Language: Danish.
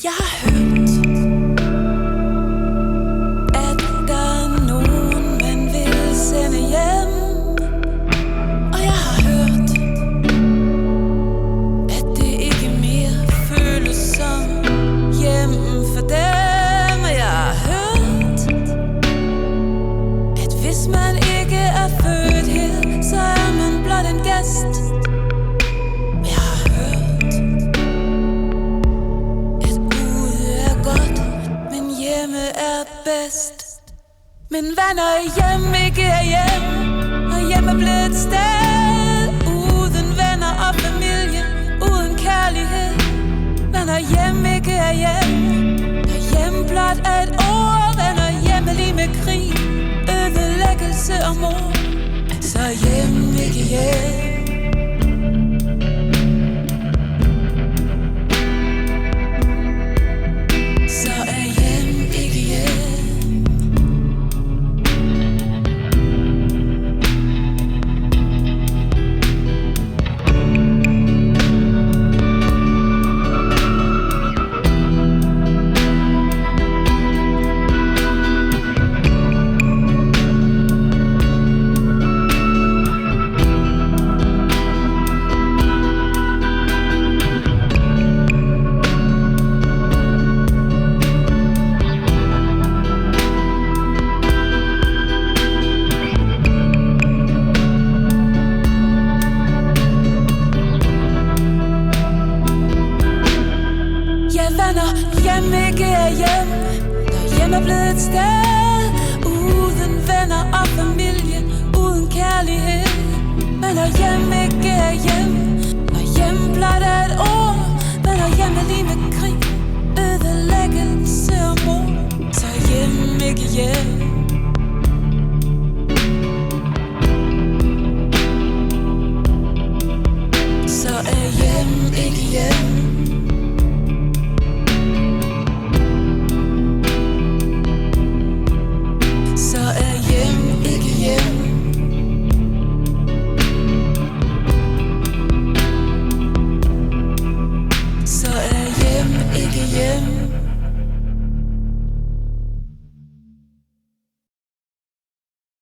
Jeg har hørt, at der er nogen, man vil sende hjem. Og jeg har hørt, at det ikke mere føles som hjem for dem. Og jeg har hørt, at hvis man ikke er født her, så er man blot en gæst. Men hvad når hjem ikke er hjem, og hjem er blevet et sted uden venner og familie, uden kærlighed? Hvad når hjem ikke er hjem, og hjem blot er et ord? Hvad når hjem er lige med krig, ødelæggelse og mord? Så hjem ikke hjem. Hjem ikke er hjem, når hjem er blevet et sted uden venner og familie, uden kærlighed. Men når hjem ikke er hjem, når hjem blot er et ord, men når hjem er lige med krig, ødelæggelse og mord. Så hjem ikke hjem.